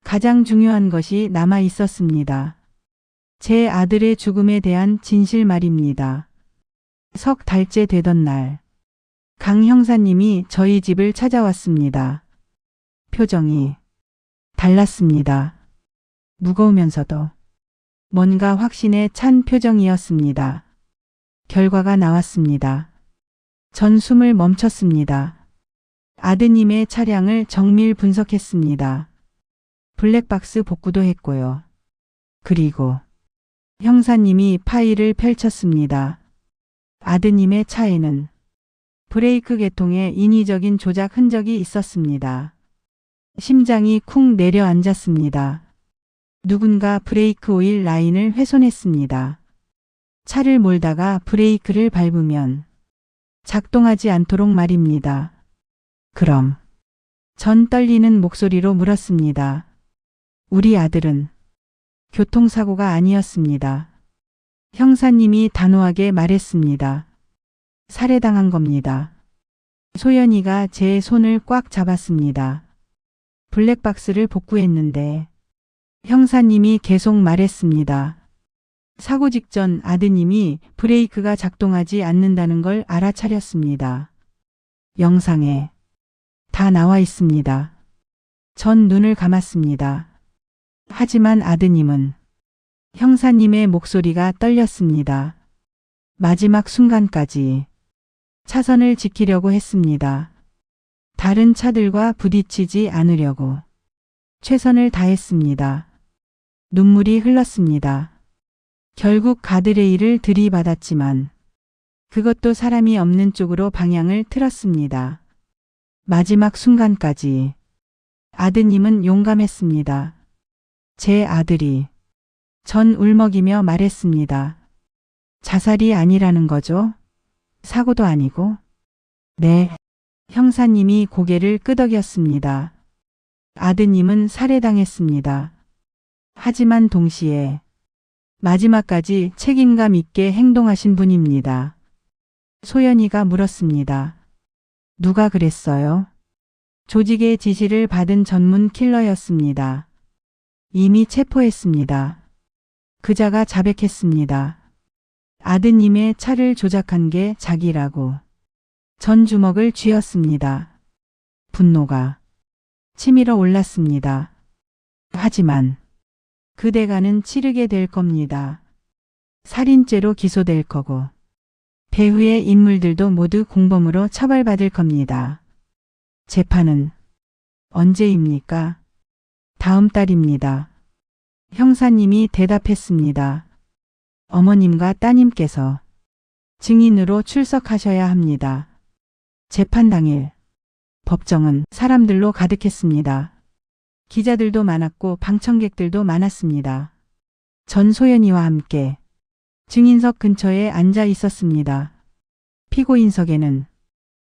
가장 중요한 것이 남아 있었습니다. 제 아들의 죽음에 대한 진실 말입니다. 석 달째 되던 날, 강 형사님이 저희 집을 찾아왔습니다. 표정이 달랐습니다. 무거우면서도 뭔가 확신에 찬 표정이었습니다. 결과가 나왔습니다. 전 숨을 멈췄습니다. 아드님의 차량을 정밀 분석했습니다. 블랙박스 복구도 했고요. 그리고 형사님이 파일을 펼쳤습니다. 아드님의 차에는 브레이크 계통의 인위적인 조작 흔적이 있었습니다. 심장이 쿵 내려앉았습니다. 누군가 브레이크 오일 라인을 훼손했습니다. 차를 몰다가 브레이크를 밟으면 작동하지 않도록 말입니다. 그럼 전 떨리는 목소리로 물었습니다. 우리 아들은 교통사고가 아니었습니다. 형사님이 단호하게 말했습니다. 살해당한 겁니다. 소연이가 제 손을 꽉 잡았습니다. 블랙박스를 복구했는데 형사님이 계속 말했습니다. 사고 직전 아드님이 브레이크가 작동하지 않는다는 걸 알아차렸습니다. 영상에 다 나와 있습니다. 전 눈을 감았습니다. 하지만 아드님은 형사님의 목소리가 떨렸습니다. 마지막 순간까지 차선을 지키려고 했습니다. 다른 차들과 부딪히지 않으려고 최선을 다했습니다. 눈물이 흘렀습니다. 결국 가드레일을 들이받았지만 그것도 사람이 없는 쪽으로 방향을 틀었습니다. 마지막 순간까지 아드님은 용감했습니다. 제 아들이 전 울먹이며 말했습니다. 자살이 아니라는 거죠? 사고도 아니고? 네. 형사님이 고개를 끄덕였습니다. 아드님은 살해당했습니다. 하지만 동시에 마지막까지 책임감 있게 행동하신 분입니다. 소연이가 물었습니다. 누가 그랬어요? 조직의 지시를 받은 전문 킬러였습니다. 이미 체포했습니다. 그자가 자백했습니다. 아드님의 차를 조작한 게 자기라고. 전 주먹을 쥐었습니다. 분노가 치밀어 올랐습니다. 하지만 그 대가는 치르게 될 겁니다. 살인죄로 기소될 거고 배후의 인물들도 모두 공범으로 처벌받을 겁니다. 재판은 언제입니까? 다음 달입니다. 형사님이 대답했습니다. 어머님과 따님께서 증인으로 출석하셔야 합니다. 재판 당일 법정은 사람들로 가득했습니다. 기자들도 많았고 방청객들도 많았습니다. 전 소연이와 함께 증인석 근처에 앉아 있었습니다. 피고인석에는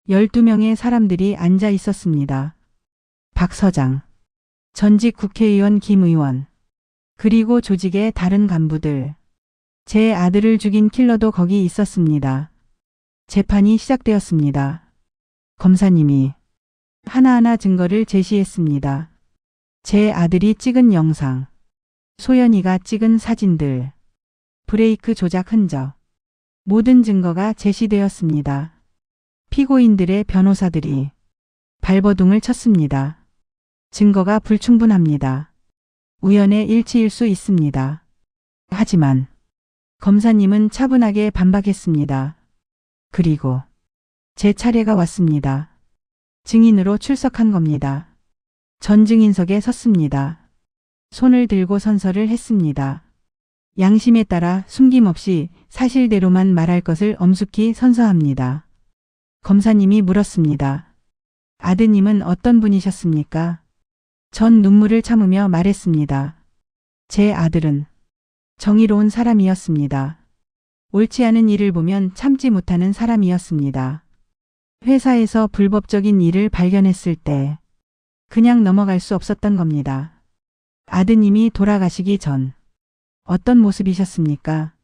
12명의 사람들이 앉아 있었습니다. 박 서장, 전직 국회의원 김 의원, 그리고 조직의 다른 간부들, 제 아들을 죽인 킬러도 거기 있었습니다. 재판이 시작되었습니다. 검사님이 하나하나 증거를 제시했습니다. 제 아들이 찍은 영상, 소연이가 찍은 사진들, 브레이크 조작 흔적, 모든 증거가 제시되었습니다. 피고인들의 변호사들이 발버둥을 쳤습니다. 증거가 불충분합니다. 우연의 일치일 수 있습니다. 하지만 검사님은 차분하게 반박했습니다. 그리고 제 차례가 왔습니다. 증인으로 출석한 겁니다. 전 증인석에 섰습니다. 손을 들고 선서를 했습니다. 양심에 따라 숨김없이 사실대로만 말할 것을 엄숙히 선서합니다. 검사님이 물었습니다. 아드님은 어떤 분이셨습니까? 전 눈물을 참으며 말했습니다. 제 아들은 정의로운 사람이었습니다. 옳지 않은 일을 보면 참지 못하는 사람이었습니다. 회사에서 불법적인 일을 발견했을 때 그냥 넘어갈 수 없었던 겁니다. 아드님이 돌아가시기 전 어떤 모습이셨습니까?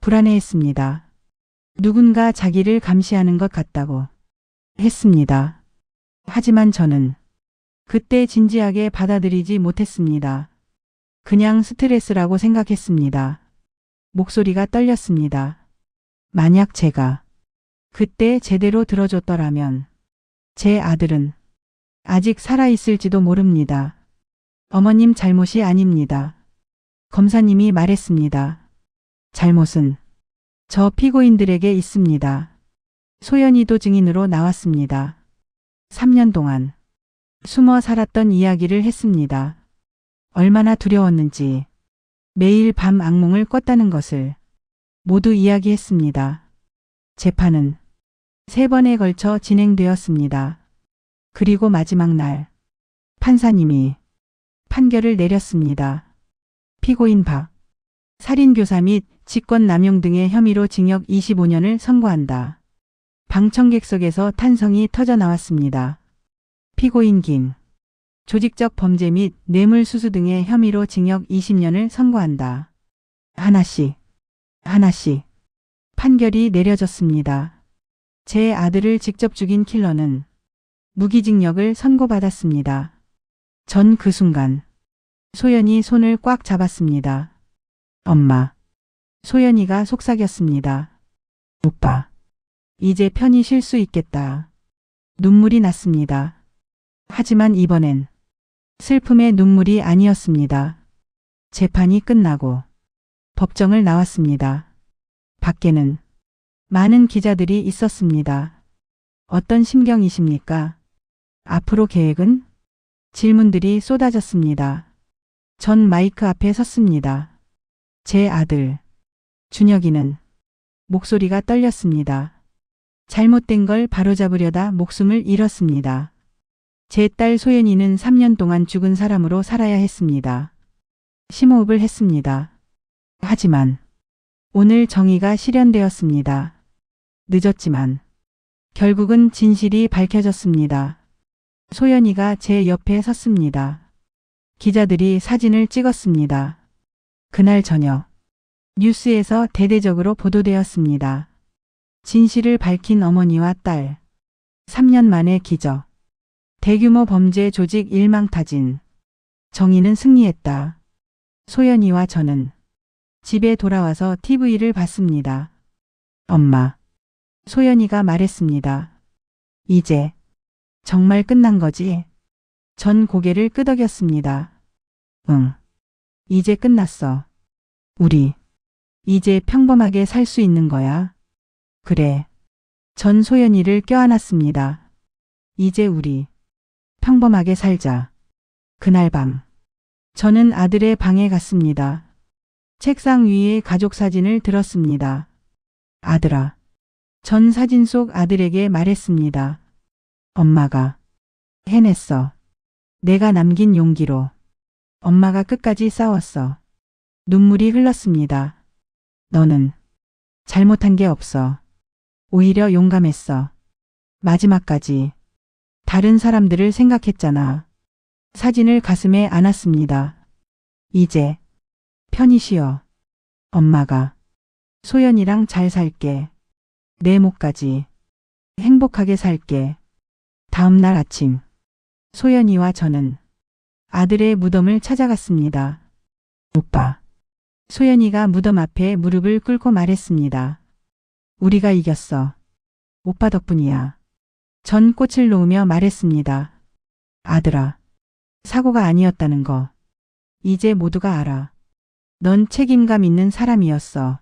불안해했습니다. 누군가 자기를 감시하는 것 같다고 했습니다. 하지만 저는 그때 진지하게 받아들이지 못했습니다. 그냥 스트레스라고 생각했습니다. 목소리가 떨렸습니다. 만약 제가 그때 제대로 들어줬더라면 제 아들은 아직 살아있을지도 모릅니다. 어머님 잘못이 아닙니다. 검사님이 말했습니다. 잘못은 저 피고인들에게 있습니다. 소연이도 증인으로 나왔습니다. 3년 동안 숨어 살았던 이야기를 했습니다. 얼마나 두려웠는지 매일 밤 악몽을 꿨다는 것을 모두 이야기했습니다. 재판은 3번에 걸쳐 진행되었습니다. 그리고 마지막 날 판사님이 판결을 내렸습니다. 피고인 박, 살인교사 및 직권남용 등의 혐의로 징역 25년을 선고한다. 방청객석에서 탄성이 터져 나왔습니다. 피고인 김, 조직적 범죄 및 뇌물수수 등의 혐의로 징역 20년을 선고한다. 하나씩 판결이 내려졌습니다. 제 아들을 직접 죽인 킬러는 무기징역을 선고받았습니다. 전 그 순간 소연이 손을 꽉 잡았습니다. 엄마. 소연이가 속삭였습니다. 오빠. 이제 편히 쉴 수 있겠다. 눈물이 났습니다. 하지만 이번엔 슬픔의 눈물이 아니었습니다. 재판이 끝나고 법정을 나왔습니다. 밖에는 많은 기자들이 있었습니다. 어떤 심경이십니까? 앞으로 계획은? 질문들이 쏟아졌습니다. 전 마이크 앞에 섰습니다. 제 아들, 준혁이는 목소리가 떨렸습니다. 잘못된 걸 바로잡으려다 목숨을 잃었습니다. 제 딸 소연이는 3년 동안 죽은 사람으로 살아야 했습니다. 심호흡을 했습니다. 하지만 오늘 정의가 실현되었습니다. 늦었지만 결국은 진실이 밝혀졌습니다. 소연이가 제 옆에 섰습니다. 기자들이 사진을 찍었습니다. 그날 저녁 뉴스에서 대대적으로 보도되었습니다. 진실을 밝힌 어머니와 딸. 3년 만의 기적. 대규모 범죄 조직 일망타진. 정의는 승리했다. 소연이와 저는 집에 돌아와서 TV를 봤습니다. 엄마. 소연이가 말했습니다. 이제 정말 끝난 거지? 전 고개를 끄덕였습니다. 응. 이제 끝났어. 우리 이제 평범하게 살 수 있는 거야. 그래. 전 소연이를 껴안았습니다. 이제 우리 평범하게 살자. 그날 밤 저는 아들의 방에 갔습니다. 책상 위에 가족 사진을 들었습니다. 아들아. 전 사진 속 아들에게 말했습니다. 엄마가 해냈어. 내가 남긴 용기로. 엄마가 끝까지 싸웠어. 눈물이 흘렀습니다. 너는 잘못한 게 없어. 오히려 용감했어. 마지막까지 다른 사람들을 생각했잖아. 사진을 가슴에 안았습니다. 이제 편히 쉬어. 엄마가 소연이랑 잘 살게. 내 목까지 행복하게 살게. 다음 날 아침 소연이와 저는 아들의 무덤을 찾아갔습니다. 오빠. 소연이가 무덤 앞에 무릎을 꿇고 말했습니다. 우리가 이겼어. 오빠 덕분이야. 전 꽃을 놓으며 말했습니다. 아들아. 사고가 아니었다는 거. 이제 모두가 알아. 넌 책임감 있는 사람이었어.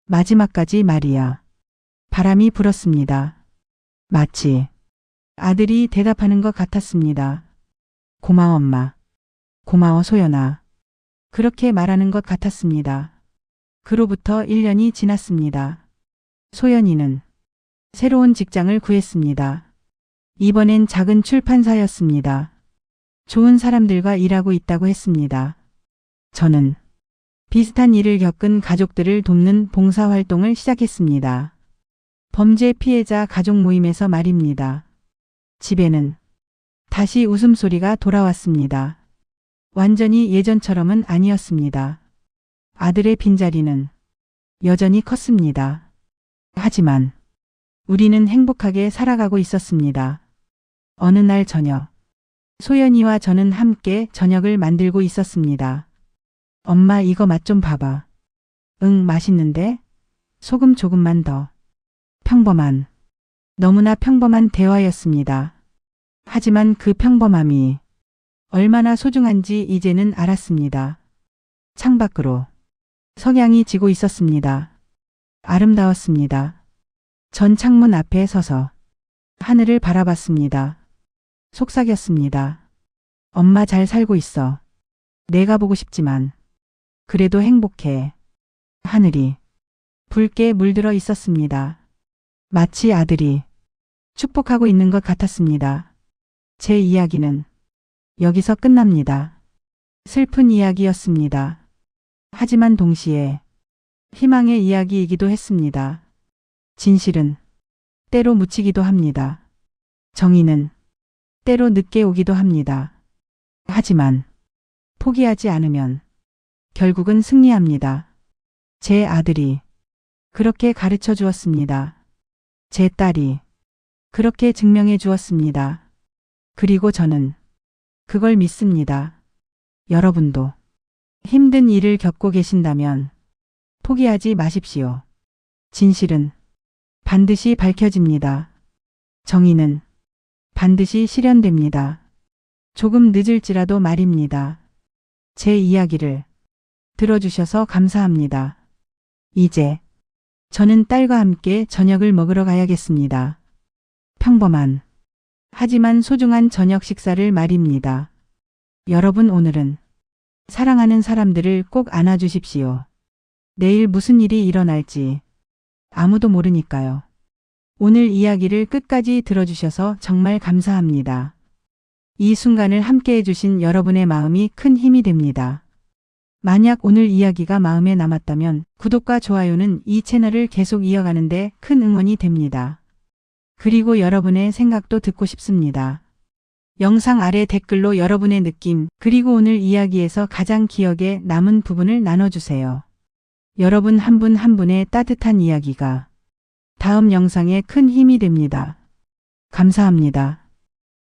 마지막까지 말이야. 바람이 불었습니다. 마치 아들이 대답하는 것 같았습니다. 고마워 엄마. 고마워 소연아. 그렇게 말하는 것 같았습니다. 그로부터 1년이 지났습니다. 소연이는 새로운 직장을 구했습니다. 이번엔 작은 출판사였습니다. 좋은 사람들과 일하고 있다고 했습니다. 저는 비슷한 일을 겪은 가족들을 돕는 봉사활동을 시작했습니다. 범죄 피해자 가족 모임에서 말입니다. 집에는 다시 웃음소리가 돌아왔습니다. 완전히 예전처럼은 아니었습니다. 아들의 빈자리는 여전히 컸습니다. 하지만 우리는 행복하게 살아가고 있었습니다. 어느 날 저녁, 소연이와 저는 함께 저녁을 만들고 있었습니다. 엄마 이거 맛 좀 봐봐. 응, 맛있는데? 소금 조금만 더. 평범한, 너무나 평범한 대화였습니다. 하지만 그 평범함이 얼마나 소중한지 이제는 알았습니다. 창밖으로 석양이 지고 있었습니다. 아름다웠습니다. 전 창문 앞에 서서 하늘을 바라봤습니다. 속삭였습니다. 엄마 잘 살고 있어. 내가 보고 싶지만 그래도 행복해. 하늘이 붉게 물들어 있었습니다. 마치 아들이 축복하고 있는 것 같았습니다. 제 이야기는 여기서 끝납니다. 슬픈 이야기였습니다. 하지만 동시에 희망의 이야기이기도 했습니다. 진실은 때로 묻히기도 합니다. 정의는 때로 늦게 오기도 합니다. 하지만 포기하지 않으면 결국은 승리합니다. 제 아들이 그렇게 가르쳐 주었습니다. 제 딸이 그렇게 증명해 주었습니다. 그리고 저는 그걸 믿습니다. 여러분도 힘든 일을 겪고 계신다면 포기하지 마십시오. 진실은 반드시 밝혀집니다. 정의는 반드시 실현됩니다. 조금 늦을지라도 말입니다. 제 이야기를 들어주셔서 감사합니다. 이제 저는 딸과 함께 저녁을 먹으러 가야겠습니다. 평범한 하지만 소중한 저녁 식사를 말입니다. 여러분 오늘은 사랑하는 사람들을 꼭 안아주십시오. 내일 무슨 일이 일어날지 아무도 모르니까요. 오늘 이야기를 끝까지 들어주셔서 정말 감사합니다. 이 순간을 함께 해주신 여러분의 마음이 큰 힘이 됩니다. 만약 오늘 이야기가 마음에 남았다면 구독과 좋아요는 이 채널을 계속 이어가는 데 큰 응원이 됩니다. 그리고 여러분의 생각도 듣고 싶습니다. 영상 아래 댓글로 여러분의 느낌 그리고 오늘 이야기에서 가장 기억에 남은 부분을 나눠주세요. 여러분 한 분 한 분의 따뜻한 이야기가 다음 영상에 큰 힘이 됩니다. 감사합니다.